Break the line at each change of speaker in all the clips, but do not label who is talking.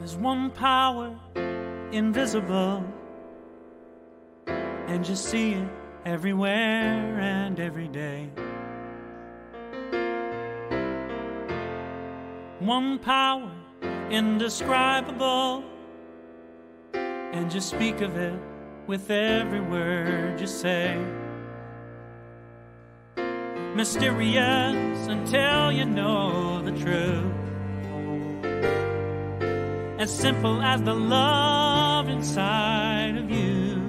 There's one power, invisible, and you see it everywhere and every day. One power, indescribable, and you speak of it with every word you say. Mysterious until you know the truth. As simple as the love inside of you.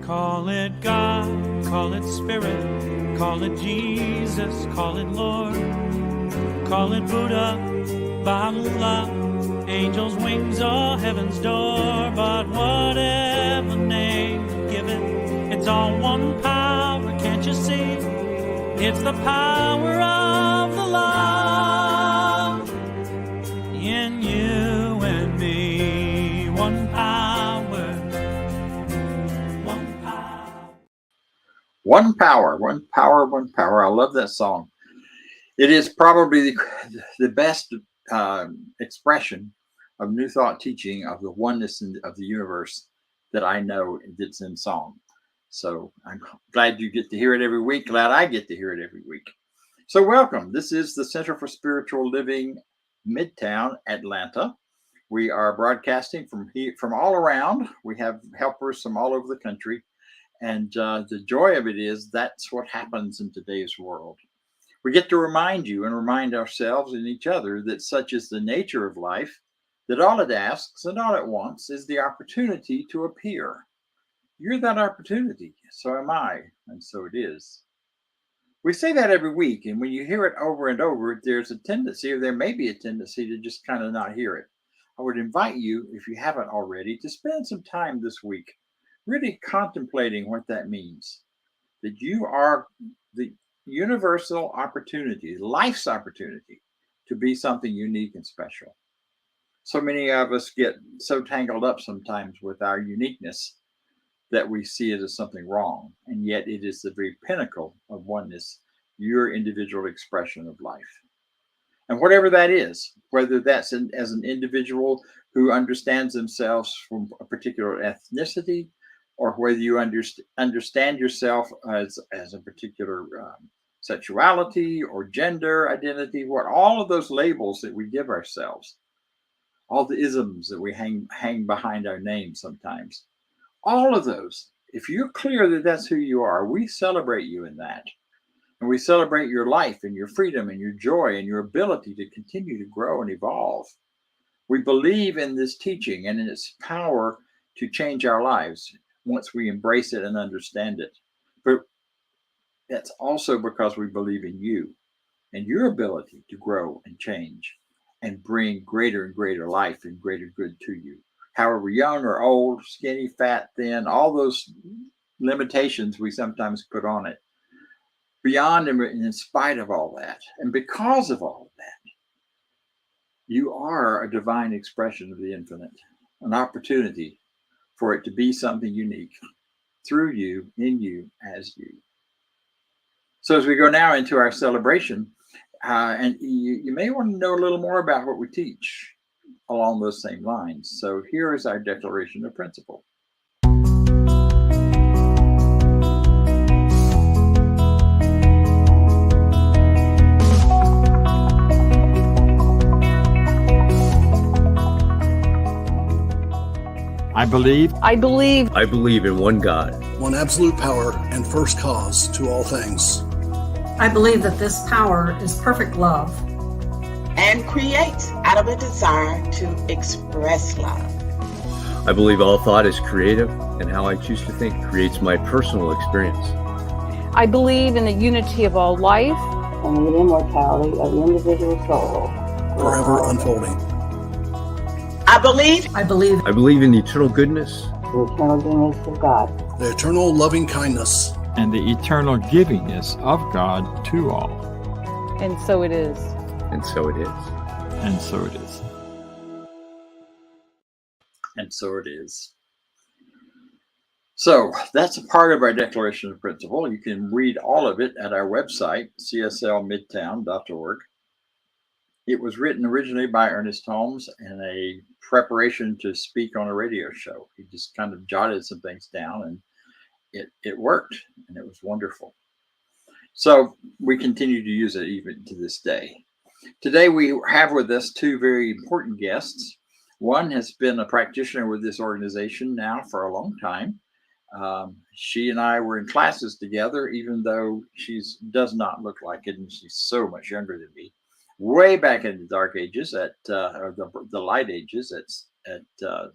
Call it God, call it Spirit, call it Jesus, call it Lord, call it Buddha, Baha'u'llah, angels' wings or heaven's door. But whatever name you give it, it's all one power, can't you see? It's the power of the love in you and me. One power, one power.
One power, one power, one power. I love that song. It is probably the best expression of New Thought teaching of the oneness of the universe that I know that's in song. So I'm glad you get to hear it every week. Glad I get to hear it every week. So welcome. This is the Center for Spiritual Living, Midtown, Atlanta. We are broadcasting from all around. We have helpers from all over the country. And the joy of it is that's what happens in today's world. We get to remind you and remind ourselves and each other that such is the nature of life, that all it asks and all it wants is the opportunity to appear. You're that opportunity, so am I, and so it is. We say that every week, and when you hear it over and over, there's a tendency, or there may be a tendency, to just kind of not hear it. I would invite you, if you haven't already, to spend some time this week really contemplating what that means. That you are the universal opportunity, life's opportunity, to be something unique and special. So many of us get so tangled up sometimes with our uniqueness that we see it as something wrong, and yet it is the very pinnacle of oneness, your individual expression of life. And whatever that is, whether that's as an individual who understands themselves from a particular ethnicity, or whether you understand yourself as a particular sexuality or gender identity, what all of those labels that we give ourselves, all the isms that we hang behind our names sometimes, all of those, if you're clear that that's who you are, we celebrate you in that. And we celebrate your life and your freedom and your joy and your ability to continue to grow and evolve. We believe in this teaching and in its power to change our lives once we embrace it and understand it. But that's also because we believe in you and your ability to grow and change and bring greater and greater life and greater good to you. However young or old, skinny, fat, thin, all those limitations we sometimes put on it. Beyond and in spite of all that, and because of all of that, you are a divine expression of the infinite, an opportunity for it to be something unique through you, in you, as you. So as we go now into our celebration, and you may want to know a little more about what we teach along those same lines. So here is our declaration of principle.
I believe
in one God,
one absolute power and first cause to all things.
I believe that this power is perfect love
and creates out of a desire to express love.
I believe all thought is creative, and how I choose to think creates my personal experience.
I believe in the unity of all life
and the immortality of the individual soul,
forever unfolding.
I believe
in the eternal goodness,
the eternal goodness of God,
the eternal loving kindness,
and the eternal givingness of God to all.
And so it is.
And so it is.
And so it is.
And so it is. So that's a part of our Declaration of Principle. You can read all of it at our website, cslmidtown.org. It was written originally by Ernest Holmes in a preparation to speak on a radio show. He just kind of jotted some things down, and it worked, and it was wonderful. So we continue to use it even to this day. Today we have with us two very important guests. One has been a practitioner with this organization now for a long time. She and I were in classes together, even though she does not look like it, and she's so much younger than me. Way back in the dark ages, or the light ages, at the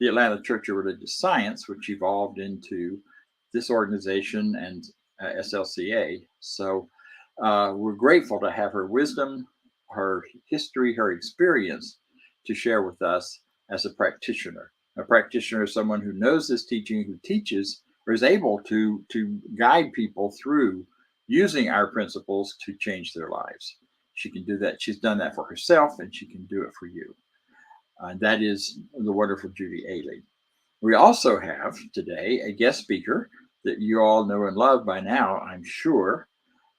Atlanta Church of Religious Science, which evolved into this organization and SLCA. So we're grateful to have her wisdom, her history, her experience to share with us as a practitioner. A practitioner is someone who knows this teaching, who teaches, or is able to guide people through using our principles to change their lives. She can do that. She's done that for herself, and she can do it for you. That is the wonderful Judy Aehle. We also have today a guest speaker that you all know and love by now, I'm sure,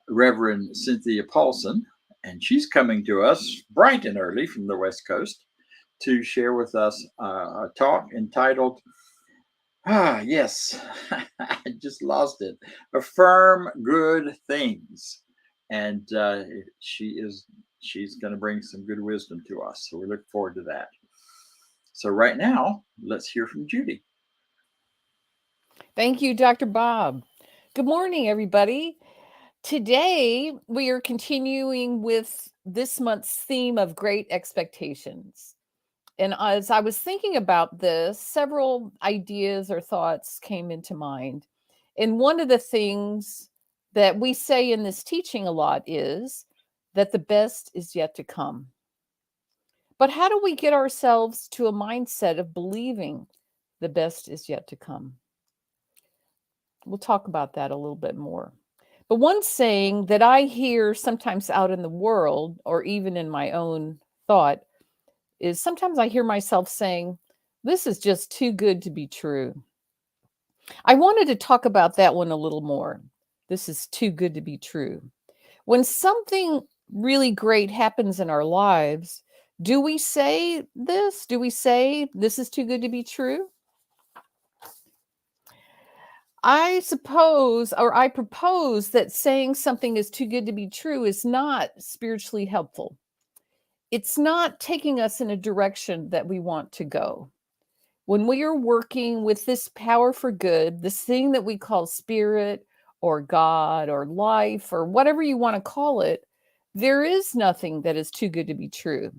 Reverend Cynthia Paulsen, and she's coming to us bright and early from the West Coast to share with us a talk entitled, yes, I just lost it, Affirm Good Things. And she's going to bring some good wisdom to us. So we look forward to that. So right now, let's hear from Judy.
Thank you, Dr. Bob. Good morning, everybody. Today, we are continuing with this month's theme of great expectations. And as I was thinking about this, several ideas or thoughts came into mind. And one of the things that we say in this teaching a lot is that the best is yet to come. But how do we get ourselves to a mindset of believing the best is yet to come? We'll talk about that a little bit more. But one saying that I hear sometimes out in the world, or even in my own thought, is sometimes I hear myself saying, this is just too good to be true. I wanted to talk about that one a little more. This is too good to be true. When something really great happens in our lives, do we say this? Do we say this is too good to be true? I suppose, or I propose, that saying something is too good to be true is not spiritually helpful. It's not taking us in a direction that we want to go. When we are working with this power for good, this thing that we call spirit or God or life or whatever you want to call it, there is nothing that is too good to be true.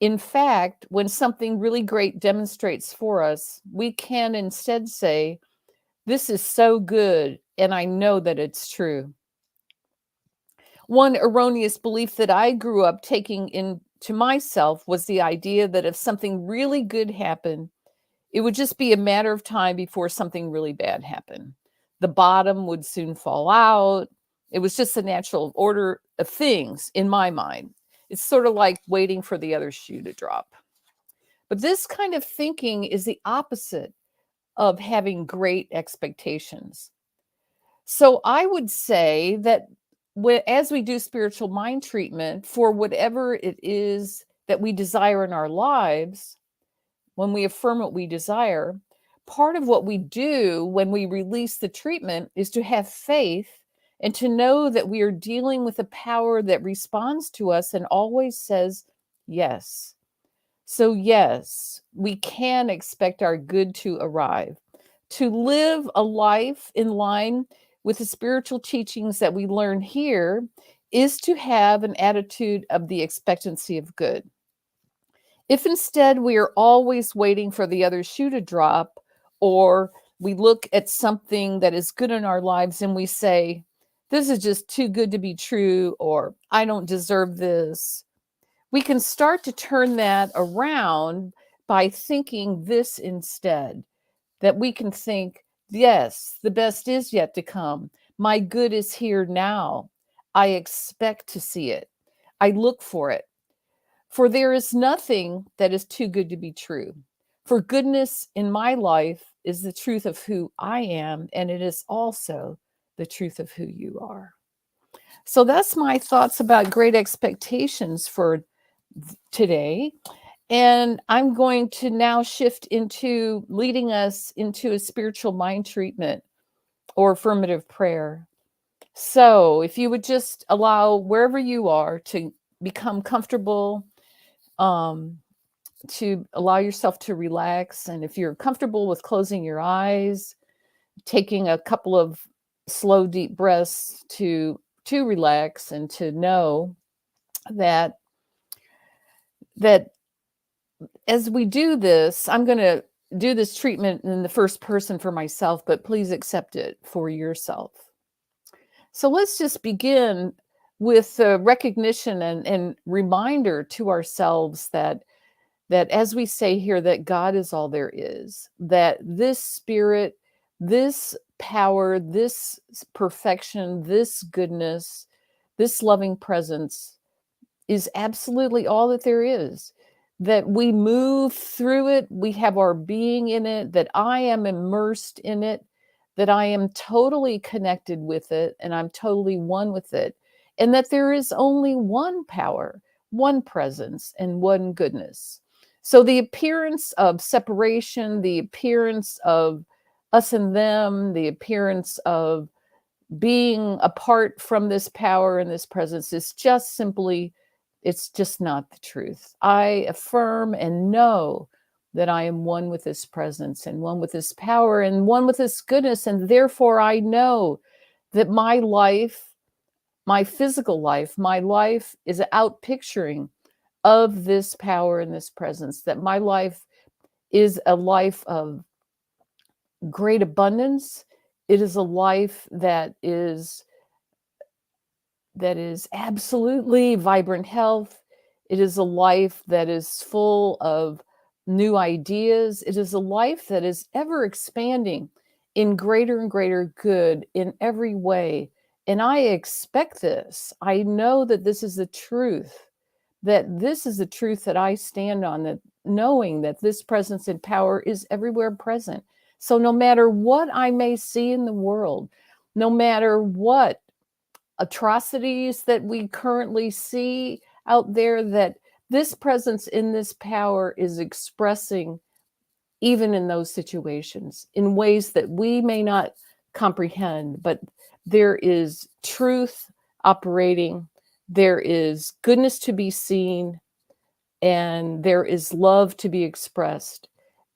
In fact, when something really great demonstrates for us, we can instead say, this is so good, and I know that it's true. One erroneous belief that I grew up taking into myself was the idea that if something really good happened, it would just be a matter of time before something really bad happened. The bottom would soon fall out. It was just the natural order of things in my mind. It's sort of like waiting for the other shoe to drop. But this kind of thinking is the opposite of having great expectations. So I would say that as we do spiritual mind treatment for whatever it is that we desire in our lives, when we affirm what we desire, part of what we do when we release the treatment is to have faith and to know that we are dealing with a power that responds to us and always says yes. So yes, we can expect our good to arrive. To live a life in line with the spiritual teachings that we learn here is to have an attitude of the expectancy of good. If instead we are always waiting for the other shoe to drop, or we look at something that is good in our lives and we say, this is just too good to be true, or I don't deserve this, we can start to turn that around by thinking this instead, that we can think, yes, the best is yet to come. My good is here now. I expect to see it. I look for it. For there is nothing that is too good to be true. For goodness in my life is the truth of who I am, and it is also the truth of who you are. So that's my thoughts about great expectations for today. And I'm going to now shift into leading us into a spiritual mind treatment or affirmative prayer. So if you would just allow wherever you are to become comfortable, to allow yourself to relax. And if you're comfortable with closing your eyes, taking a couple of slow, deep breaths to relax and to know that as we do this, I'm going to do this treatment in the first person for myself, but please accept it for yourself. So let's just begin with a recognition and reminder to ourselves that as we say here, that God is all there is, that this spirit, this power, this perfection, this goodness, this loving presence is absolutely all that there is, that we move through it, we have our being in it, that I am immersed in it, that I am totally connected with it, and I'm totally one with it, and that there is only one power, one presence, and one goodness. So the appearance of separation, the appearance of us and them, the appearance of being apart from this power and this presence is just simply, it's just not the truth. I affirm and know that I am one with this presence and one with this power and one with this goodness. And therefore I know that my life, my physical life, my life is out picturing of this power and this presence, that my life is a life of great abundance. It is a life that is absolutely vibrant health. It is a life that is full of new ideas. It is a life that is ever expanding in greater and greater good in every way. And I expect this. I know that this is the truth, that this is the truth that I stand on, that knowing that this presence and power is everywhere present. So no matter what I may see in the world, no matter what atrocities that we currently see out there, that this presence in this power is expressing even in those situations in ways that we may not comprehend, but there is truth operating, there is goodness to be seen, and there is love to be expressed,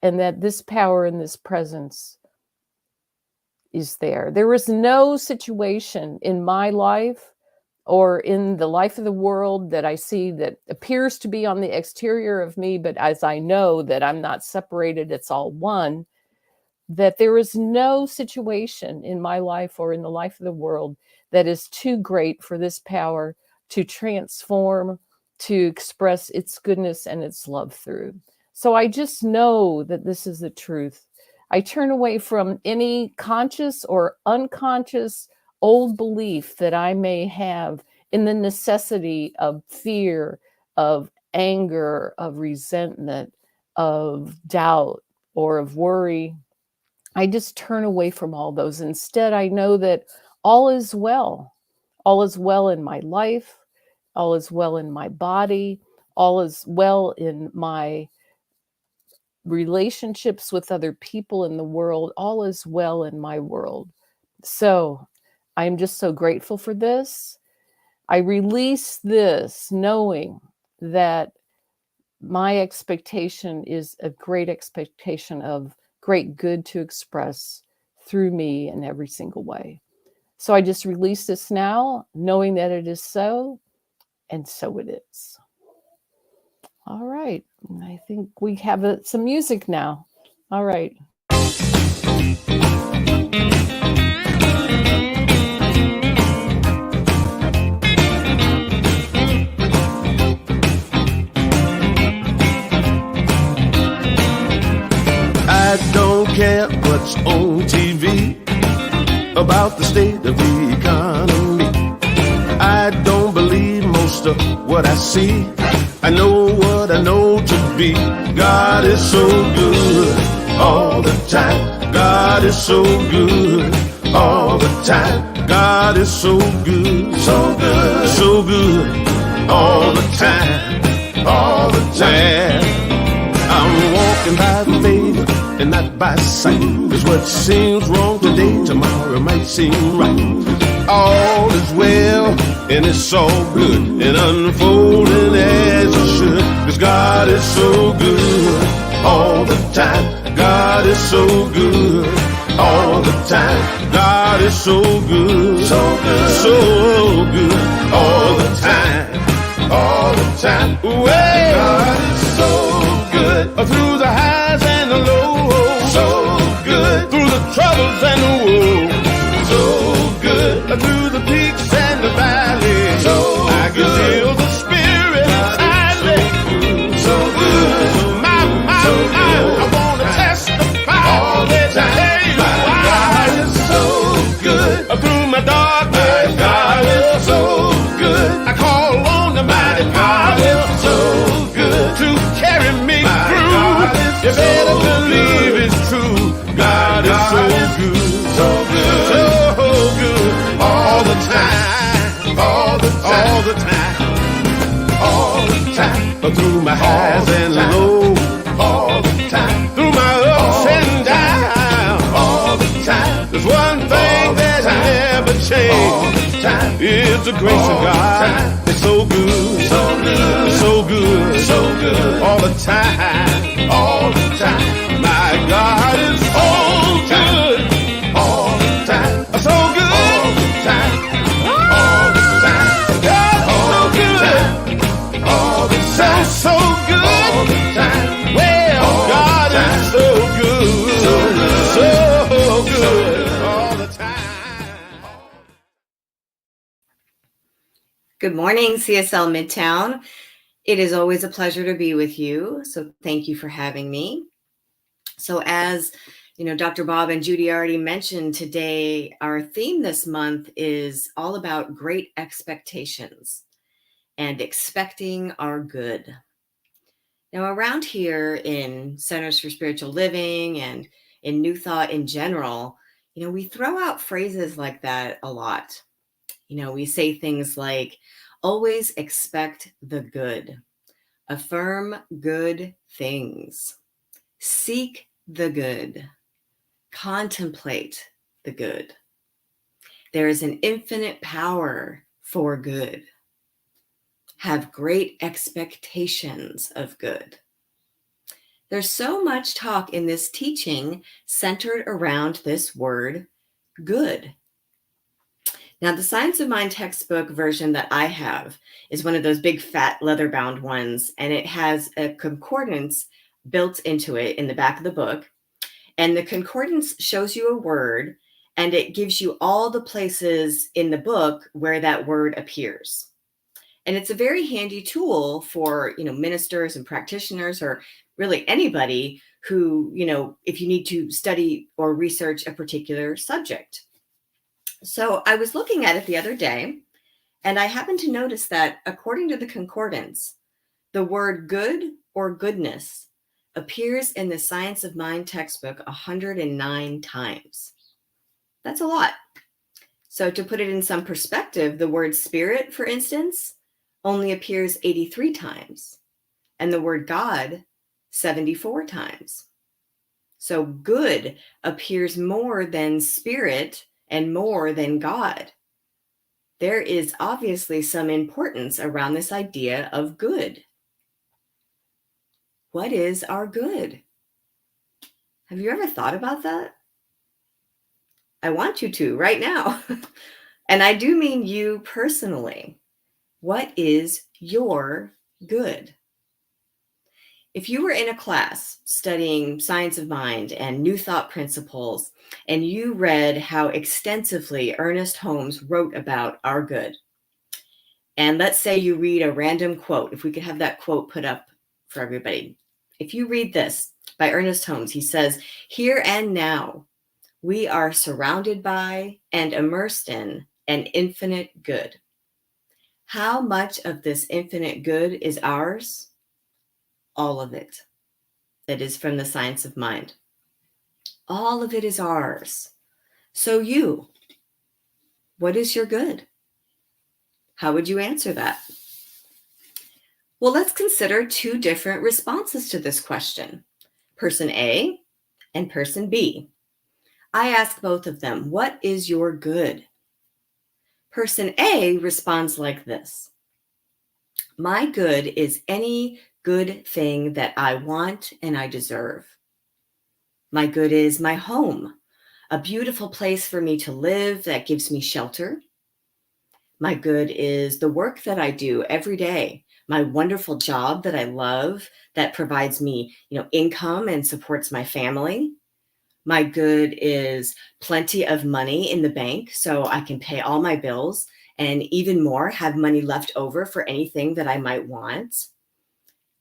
and that this power and this presence is there. There is no situation in my life or in the life of the world that I see that appears to be on the exterior of me, but as I know that I'm not separated, it's all one, that there is no situation in my life or in the life of the world that is too great for this power to transform, to express its goodness and its love through. So I just know that this is the truth. I turn away from any conscious or unconscious old belief that I may have in the necessity of fear, of anger, of resentment, of doubt, or of worry. I just turn away from all those. Instead, I know that all is well. All is well in my life. All is well in my body. All is well in my relationships with other people in the world. All is well in my world. So I'm just so grateful for this. I release this knowing that my expectation is a great expectation of great good to express through me in every single way. So I just release this now, knowing that it is so, and so it is. All right. I think we have some music now. All right.
I don't care what's on TV about the state of the economy. I don't believe most of what I see. I know what I know to be. God is so good all the time. God is so good all the time. God is so good, so good, so good, all the time, all the time. I'm walking by faith and not by sight, 'cause what seems wrong today, tomorrow might seem right. All is well and it's all good and unfolding as it should, 'cause God is so good all the time. God is so good all the time. God is so good, so good, so good all the time, all the time. Well, God is so good through the highs and the lows, so good through the troubles and the woes, so good through the peaks and the valleys. So I can feel the Spirit tightly, so good. My, I want to testify all the time. God is so good through my darkness. God is so good. I call on the mighty God is so good to carry me through. You better believe it's true. God is so good, so good, so good all the time, all the time, all the time, all the time. Through my highs and lows, all the time. Through my ups and downs, all the time. There's one thing that never changes. It's the grace of God. It's so good, so good, so good, so good all the time, all the time. My God is so good all the time, so good all the time, all the time. God is so good all the time, so good all the time. Well, God is so good, so good all the time.
Good morning, CSL Midtown. It is always a pleasure to be with you. So thank you for having me. So as you know, Dr. Bob and Judy already mentioned today, our theme this month is all about great expectations and expecting our good. Now, around here in Centers for Spiritual Living and in New Thought in general, we throw out phrases like that a lot. We say things like, always expect the good, affirm good things, seek the good, contemplate the good. There is an infinite power for good. Have great expectations of good. There's so much talk in this teaching centered around this word, good. Now, the Science of Mind textbook version that I have is one of those big fat leather-bound ones, and it has a concordance built into it in the back of the book. And the concordance shows you a word, and it gives you all the places in the book where that word appears. And it's a very handy tool for, ministers and practitioners, or really anybody who, if you need to study or research a particular subject. So I was looking at it the other day, and I happened to notice that according to the concordance, the word good or goodness appears in the Science of Mind textbook 109 times. That's a lot. So to put it in some perspective, the word spirit, for instance, only appears 83 times, and the word God 74 times. So good appears more than spirit and more than God. There is obviously some importance around this idea of good. What is our good? Have you ever thought about that? I want you to right now. And I do mean you personally. What is your good? If you were in a class studying Science of Mind and New Thought principles, and you read how extensively Ernest Holmes wrote about our good, and let's say you read a random quote, if we could have that quote put up for everybody. If you read this by Ernest Holmes, he says, "Here and now, we are surrounded by and immersed in an infinite good. How much of this infinite good is ours? All of it." That is from the Science of Mind. All of it is ours. So you, What is your good? How would you answer that? Well, let's consider two different responses to this question. Person A and person B. I ask both of them, what is your good? Person A responds like this. My good is any good thing that I want and I deserve. My good is my home, a beautiful place for me to live that gives me shelter. My good is the work that I do every day, my wonderful job that I love that provides me, income and supports my family. My good is plenty of money in the bank so I can pay all my bills and even more, have money left over for anything that I might want.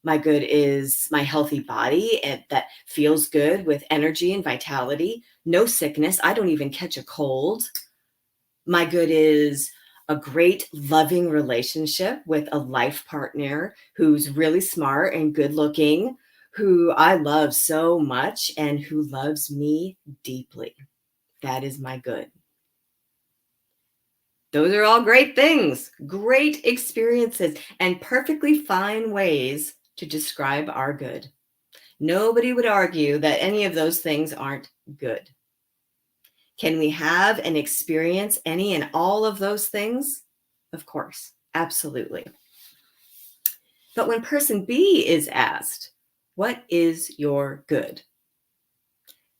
My good is my healthy body that feels good with energy and vitality, no sickness. I don't even catch a cold. My good is a great, loving relationship with a life partner who's really smart and good looking, who I love so much and who loves me deeply. That is my good. Those are all great things, great experiences, and perfectly fine ways to describe our good. Nobody would argue that any of those things aren't good. Can we have and experience any and all of those things? Of course, absolutely. But when person B is asked, what is your good?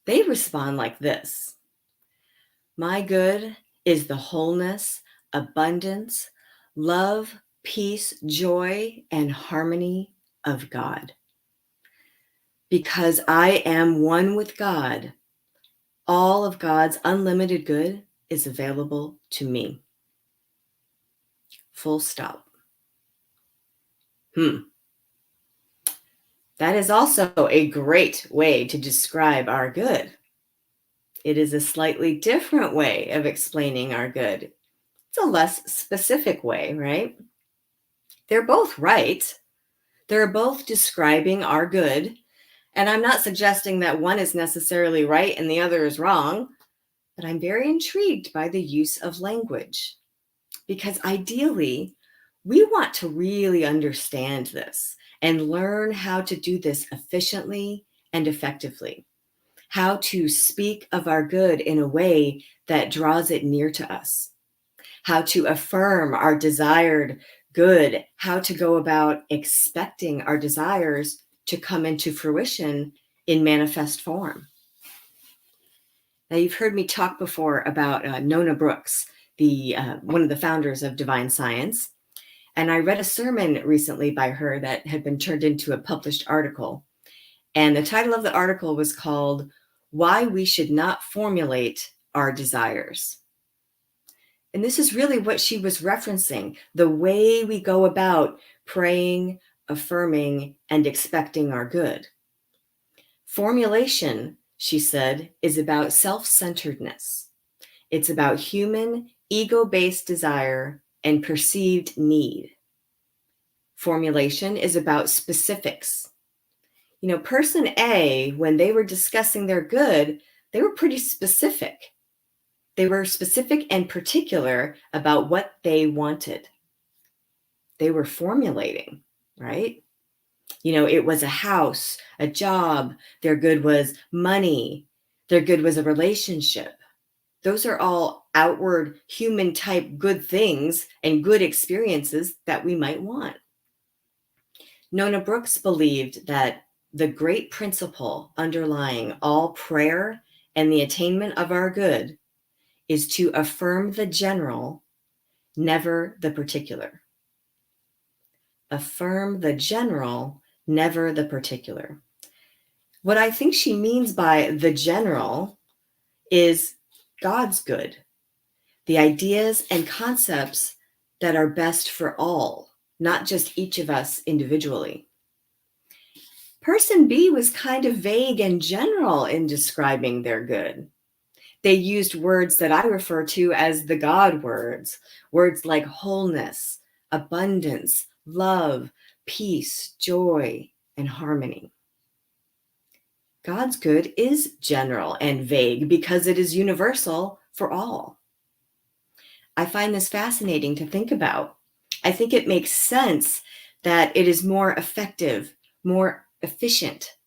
They respond like this. My good is the wholeness, abundance, love, peace, joy, and harmony of God. Because I am one with God, all of God's unlimited good is available to me. Full stop. That is also a great way to describe our good. It is a slightly different way of explaining our good. It's a less specific way, right? They're both right. They're both describing our good. And I'm not suggesting that one is necessarily right and the other is wrong, but I'm very intrigued by the use of language. Because ideally, we want to really understand this and learn how to do this efficiently and effectively. How to speak of our good in a way that draws it near to us. How to affirm our desired good. How to go about expecting our desires to come into fruition in manifest form. Now, you've heard me talk before about Nona Brooks, one of the founders of Divine Science. And I read a sermon recently by her that had been turned into a published article. And the title of the article was called, Why We Should Not Formulate Our Desires. And this is really what she was referencing, the way we go about praying, affirming, and expecting our good. Formulation, she said, is about self-centeredness. It's about human, ego-based desire and perceived need. Formulation is about specifics. Person A, when they were discussing their good, they were pretty specific. They were specific and particular about what they wanted. They were formulating, right? It was a house, a job. Their good was money. Their good was a relationship. Those are all outward human type good things and good experiences that we might want. Nona Brooks believed that the great principle underlying all prayer and the attainment of our good is to affirm the general, never the particular. Affirm the general, never the particular. What I think she means by the general is God's good, the ideas and concepts that are best for all, not just each of us individually. Person B was kind of vague and general in describing their good. They used words that I refer to as the God words, words like wholeness, abundance, love, peace, joy, and harmony. God's good is general and vague because it is universal for all. I find this fascinating to think about. I think it makes sense that it is more effective, more efficient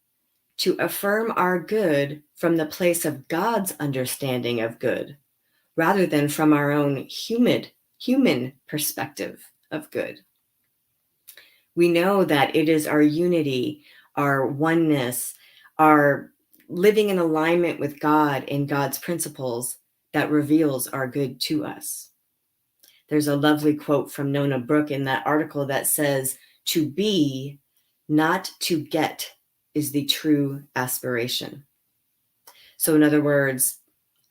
to affirm our good from the place of God's understanding of good, rather than from our own human perspective of good. We know that it is our unity, our oneness, our living in alignment with God and God's principles that reveals our good to us. There's a lovely quote from Nona Brooke in that article that says, "To be, not to get, is the true aspiration." So in other words,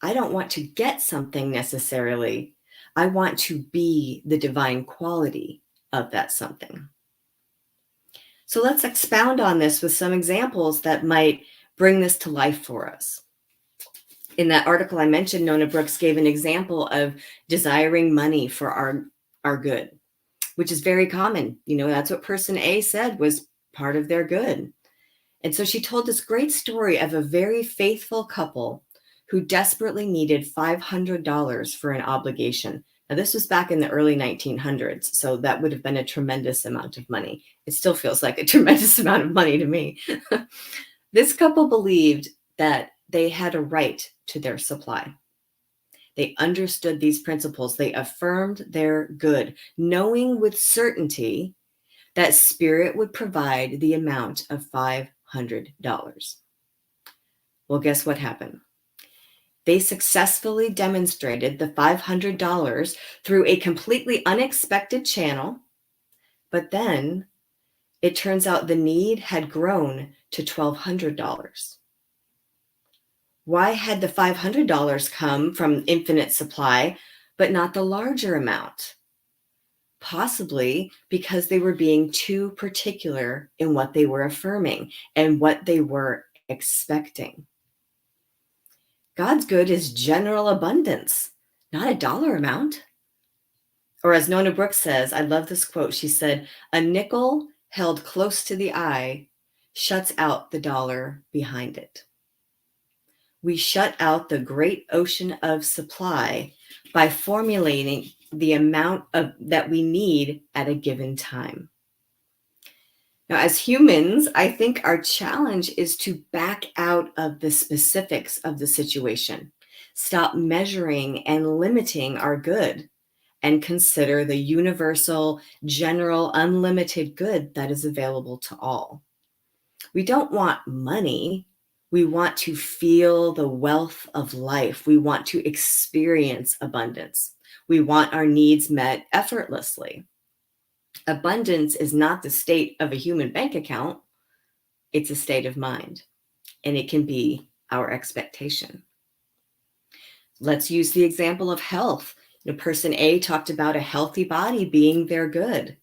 I don't want to get something necessarily. I want to be the divine quality of that something. So let's expound on this with some examples that might bring this to life for us. In that article I mentioned, Nona Brooks gave an example of desiring money for our good, which is very common. That's what person A said was part of their good. And so she told this great story of a very faithful couple who desperately needed $500 for an obligation. Now, this was back in the early 1900s, so that would have been a tremendous amount of money. It still feels like a tremendous amount of money to me. This couple believed that they had a right to their supply. They understood these principles. They affirmed their good, knowing with certainty that Spirit would provide the amount of $500. Well, guess what happened? They successfully demonstrated the $500 through a completely unexpected channel, but then it turns out the need had grown to $1,200. Why had the $500 come from infinite supply, but not the larger amount? Possibly because they were being too particular in what they were affirming and what they were expecting. God's good is general abundance, not a dollar amount. Or as Nona Brooks says, I love this quote. She said, "A nickel held close to the eye shuts out the dollar behind it." We shut out the great ocean of supply by formulating the amount that we need at a given time. Now, as humans, I think our challenge is to back out of the specifics of the situation, stop measuring and limiting our good, and consider the universal, general, unlimited good that is available to all. We don't want money. We want to feel the wealth of life. We want to experience abundance. We want our needs met effortlessly. Abundance is not the state of a human bank account. It's a state of mind, and it can be our expectation. Let's use the example of health. Person A talked about a healthy body being their good.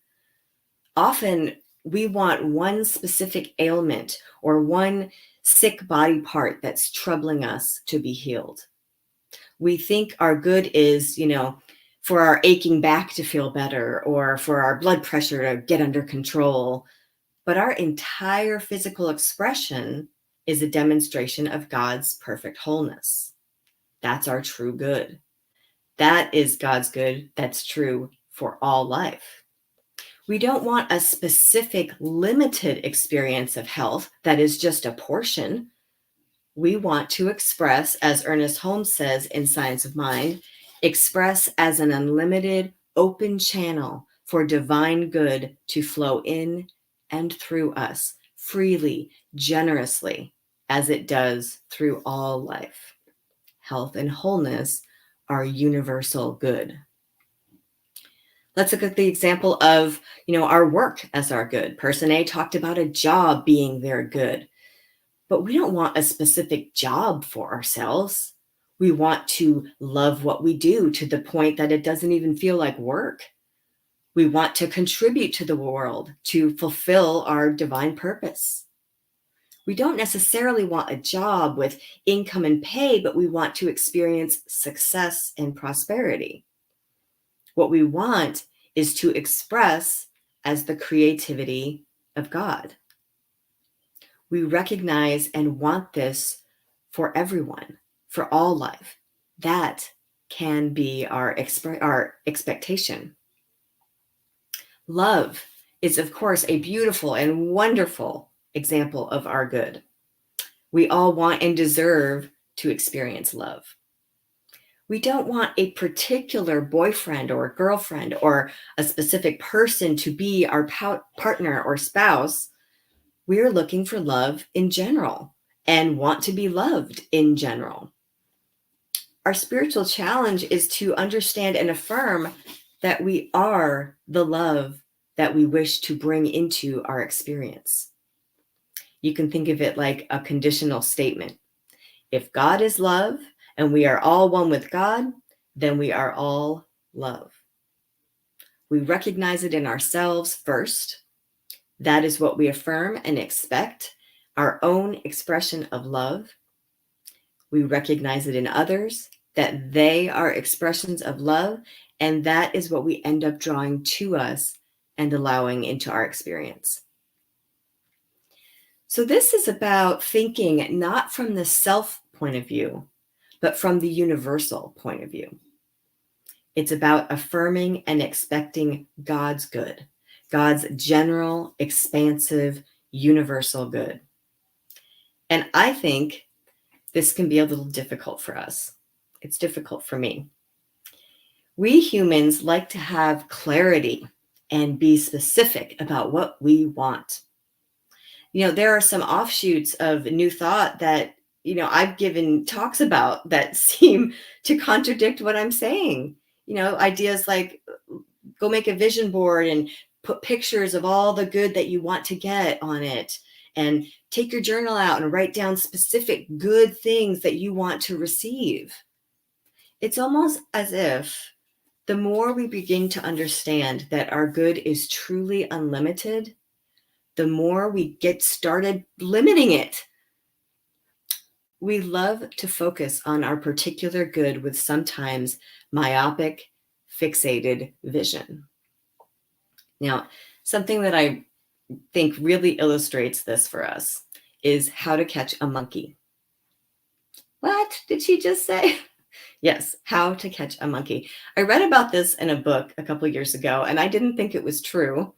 Often we want one specific ailment or one sick body part that's troubling us to be healed. We think our good is, for our aching back to feel better or for our blood pressure to get under control. But our entire physical expression is a demonstration of God's perfect wholeness. That's our true good. That is God's good that's true for all life. We don't want a specific limited experience of health that is just a portion. We want to express, as Ernest Holmes says in Science of Mind, express as an unlimited, open channel for divine good to flow in and through us freely, generously, as it does through all life. Health and wholeness are universal good. Let's look at the example of, our work as our good. Person A talked about a job being their good, but we don't want a specific job for ourselves. We want to love what we do to the point that it doesn't even feel like work. We want to contribute to the world, to fulfill our divine purpose. We don't necessarily want a job with income and pay, but we want to experience success and prosperity. What we want is to express as the creativity of God. We recognize and want this for everyone, for all life. That can be our expectation. Love is, of course, a beautiful and wonderful example of our good. We all want and deserve to experience love. We don't want a particular boyfriend or girlfriend or a specific person to be our partner or spouse. We're looking for love in general and want to be loved in general. Our spiritual challenge is to understand and affirm that we are the love that we wish to bring into our experience. You can think of it like a conditional statement. If God is love and we are all one with God, then we are all love. We recognize it in ourselves first. That is what we affirm and expect, our own expression of love. We recognize it in others, that they are expressions of love, and that is what we end up drawing to us and allowing into our experience. So this is about thinking not from the self point of view, but from the universal point of view. It's about affirming and expecting God's good, God's general, expansive, universal good. And I think this can be a little difficult for us. It's difficult for me. We humans like to have clarity and be specific about what we want. You know, there are some offshoots of New Thought that, you know, I've given talks about that seem to contradict what I'm saying. You know, ideas like go make a vision board and put pictures of all the good that you want to get on it, and take your journal out and write down specific good things that you want to receive. It's almost as if the more we begin to understand that our good is truly unlimited, the more we get started limiting it. We love to focus on our particular good with sometimes myopic, fixated vision. Now, something that I think really illustrates this for us is how to catch a monkey. What did she just say? Yes, how to catch a monkey. I read about this in a book a couple of years ago, and I didn't think it was true.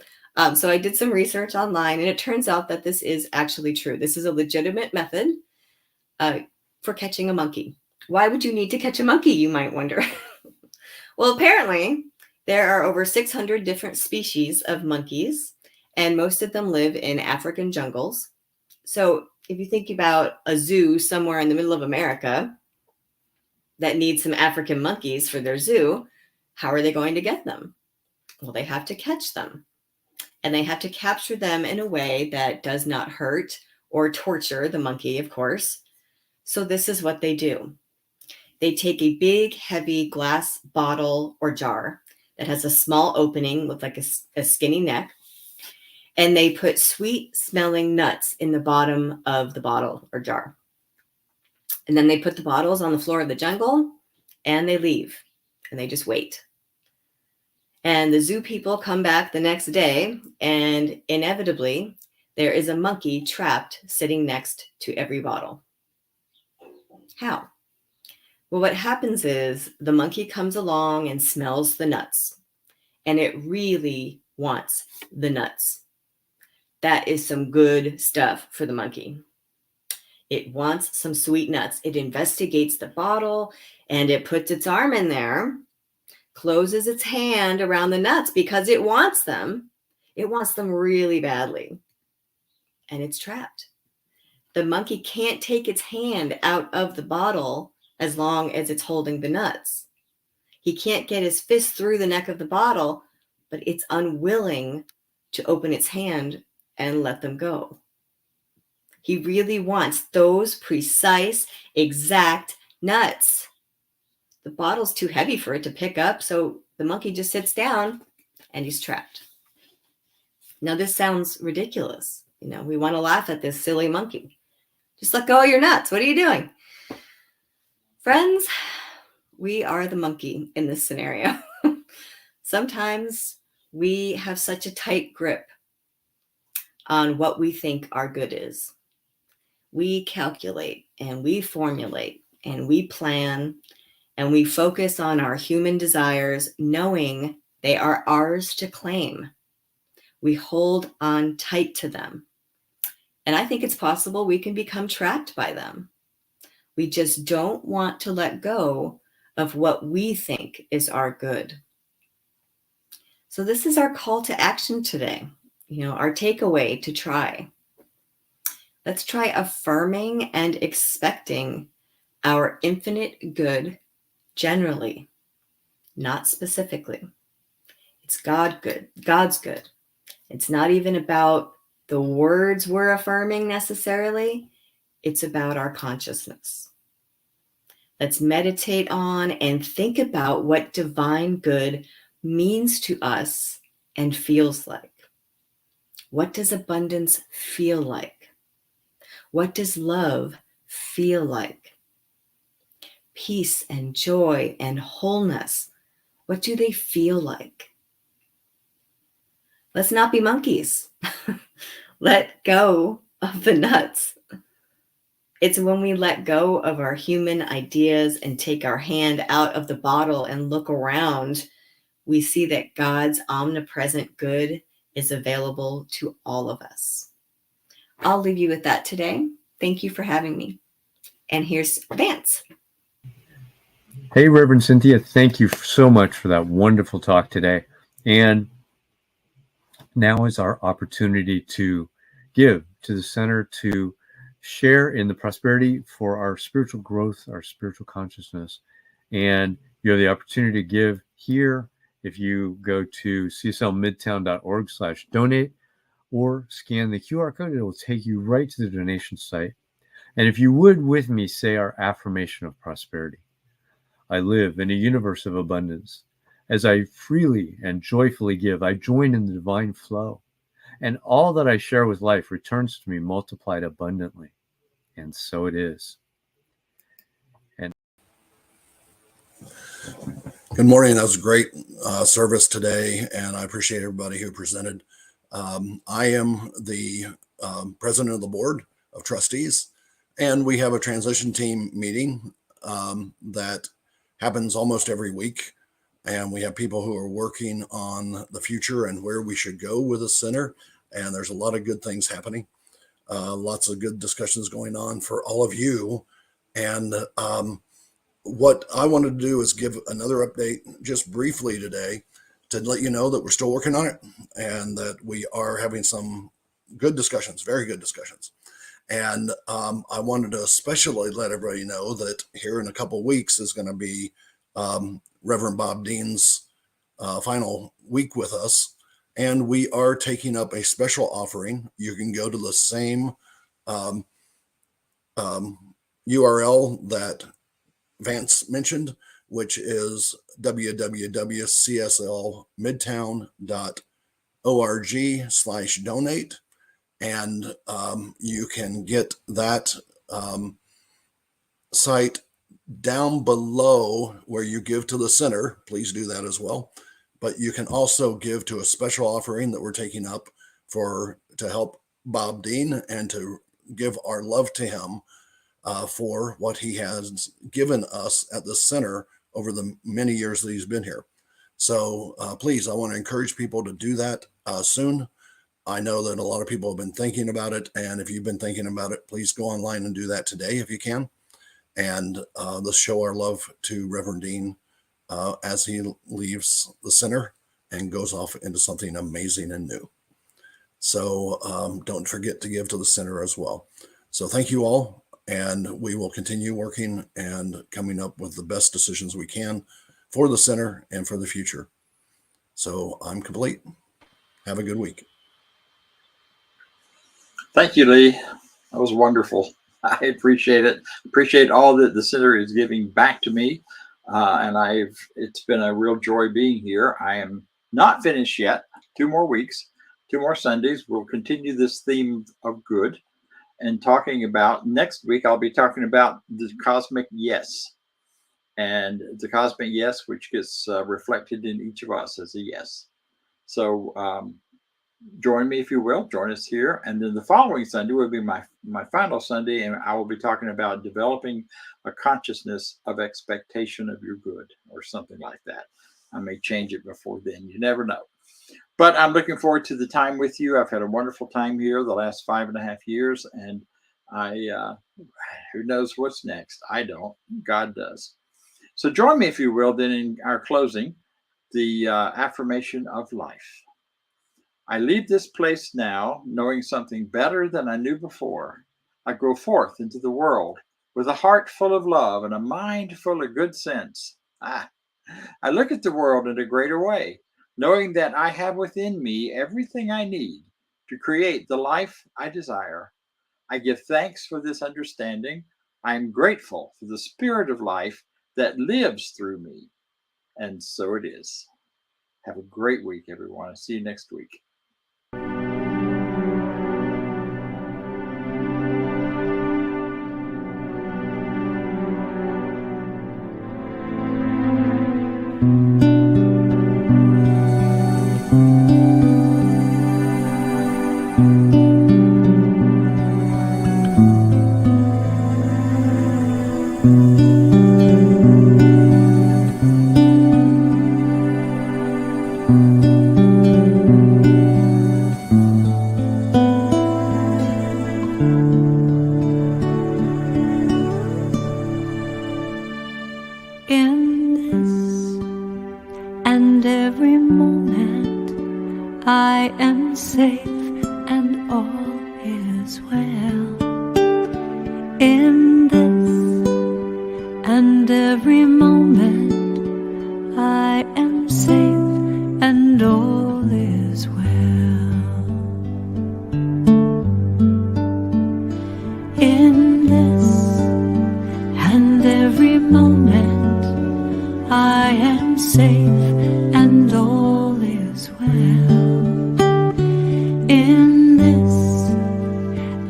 So I did some research online, and it turns out that this is actually true. This is a legitimate method for catching a monkey. Why would you need to catch a monkey, you might wonder? Well, apparently, there are over 600 different species of monkeys, and most of them live in African jungles. So if you think about a zoo somewhere in the middle of America that needs some African monkeys for their zoo, how are they going to get them? Well, they have to catch them. And they have to capture them in a way that does not hurt or torture the monkey, of course. So this is what they do. They take a big, heavy glass bottle or jar that has a small opening with like a skinny neck, and they put sweet-smelling nuts in the bottom of the bottle or jar. And then they put the bottles on the floor of the jungle, and they leave, and they just wait. And the zoo people come back the next day, and inevitably, there is a monkey trapped sitting next to every bottle. How? Well, what happens is the monkey comes along and smells the nuts, and it really wants the nuts. That is some good stuff for the monkey. It wants some sweet nuts. It investigates the bottle, and it puts its arm in there, closes its hand around the nuts because it wants them. It wants them really badly. And it's trapped. The monkey can't take its hand out of the bottle as long as it's holding the nuts. He can't get his fist through the neck of the bottle, but it's unwilling to open its hand and let them go. He really wants those precise, exact nuts. The bottle's too heavy for it to pick up, so the monkey just sits down and he's trapped. Now, this sounds ridiculous. You know, we want to laugh at this silly monkey. Just let go of your nuts. What are you doing? Friends, we are the monkey in this scenario. Sometimes we have such a tight grip on what we think our good is. We calculate and we formulate and we plan, and we focus on our human desires, knowing they are ours to claim. We hold on tight to them. And I think it's possible we can become trapped by them. We just don't want to let go of what we think is our good. So this is our call to action today, our takeaway to try. Let's try affirming and expecting our infinite good generally, not specifically. It's God's good. It's not even about the words we're affirming necessarily. It's about our consciousness. Let's meditate on and think about what divine good means to us and feels like. What does abundance feel like? What does love feel like? Peace and joy and wholeness, what do they feel like? Let's not be monkeys. Let go of the nuts. It's when we let go of our human ideas and take our hand out of the bottle and look around, we see that God's omnipresent good is available to all of us. I'll leave you with that today. Thank you for having me. And here's Vance.
Hey, Reverend Cynthia, thank you so much for that wonderful talk today. And now is our opportunity to give to the center, to share in the prosperity for our spiritual growth, our spiritual consciousness. And you have the opportunity to give here if you go to cslmidtown.org/donate or scan the QR code. It will take you right to the donation site. And if you would with me say our affirmation of prosperity. I live in a universe of abundance. As I freely and joyfully give, I join in the divine flow. And all that I share with life returns to me multiplied abundantly. And so it is. And
good morning. That was a great service today, and I appreciate everybody who presented. I am the president of the board of trustees, and we have a transition team meeting that happens almost every week. And we have people who are working on the future and where we should go with the center. And there's a lot of good things happening. Lots of good discussions going on for all of you. And what I wanted to do is give another update just briefly today to let you know that we're still working on it and that we are having some good discussions, very good discussions. And I wanted to especially let everybody know that here in a couple of weeks is going to be Reverend Bob Dean's final week with us. And we are taking up a special offering. You can go to the same URL that Vance mentioned, which is www.cslmidtown.org/donate. And you can get that site down below where you give to the center. Please do that as well. But you can also give to a special offering that we're taking up to help Bob Dean and to give our love to him for what he has given us at the center over the many years that he's been here. So please, I want to encourage people to do that soon. I know that a lot of people have been thinking about it. And if you've been thinking about it, please go online and do that today if you can. And let's show our love to Reverend Dean as he leaves the center and goes off into something amazing and new. So don't forget to give to the center as well. So thank you all. And we will continue working and coming up with the best decisions we can for the center and for the future. So I'm complete. Have a good week.
Thank you, Lee. That was wonderful. I appreciate it. Appreciate all that the center is giving back to me. And it's been a real joy being here. I am not finished yet. 2 more weeks, 2 more Sundays. We'll continue this theme of good and talking about next week. I'll be talking about the cosmic yes, and the cosmic yes, which gets reflected in each of us as a yes. So join me if you will. Join us here. And then the following Sunday will be my final Sunday, and I will be talking about developing a consciousness of expectation of your good, or something like that. I may change it before then. You never know. But I'm looking forward to the time with you. I've had a wonderful time here the last 5.5 years, and who knows what's next? I don't. God does. So join me if you will. Then in our closing, the affirmation of life. I leave this place now knowing something better than I knew before. I go forth into the world with a heart full of love and a mind full of good sense. I look at the world in a greater way, knowing that I have within me everything I need to create the life I desire. I give thanks for this understanding. I am grateful for the spirit of life that lives through me. And so it is. Have a great week, everyone. I'll see you next week.
In this and every moment, I am safe and all is well. In this and every moment, I am safe and all is well. In this and every moment, I am safe and all is well. In this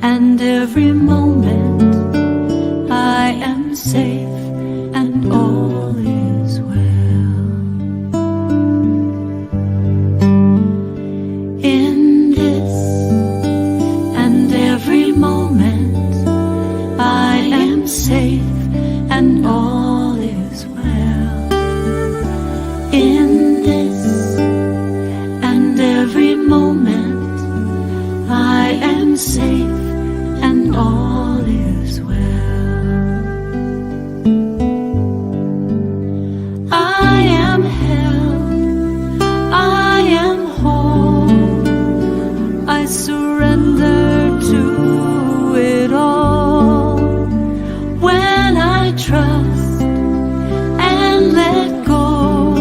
and every moment, I am safe and all is well. In this and every moment, I am safe and all is well. In this and every moment, I am safe and all is well. I am held, I am whole, I surrender to it all. When I trust and let go,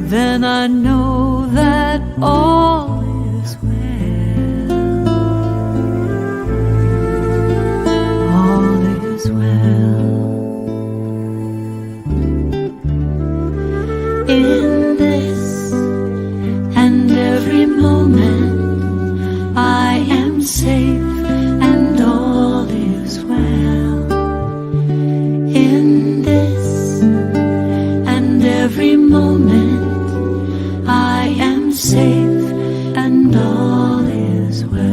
then I know that all is well. All is well. In this and every moment, I am safe and all is well. In this and every moment, I am safe and all is well.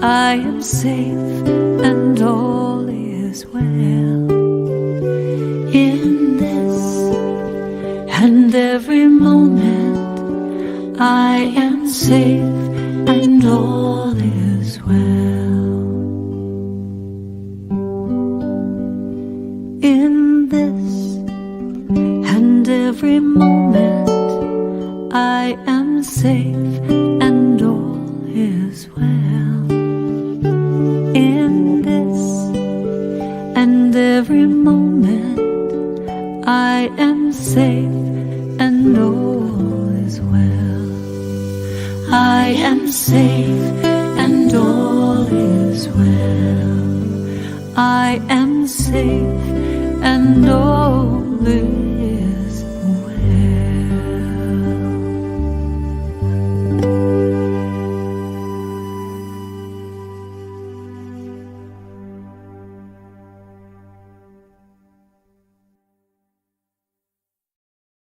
I am safe and all is well. In I am safe and all is well. In this and every moment I am safe and all is well. In this and every moment I am safe and all is well. I am safe and all is well. I am safe and all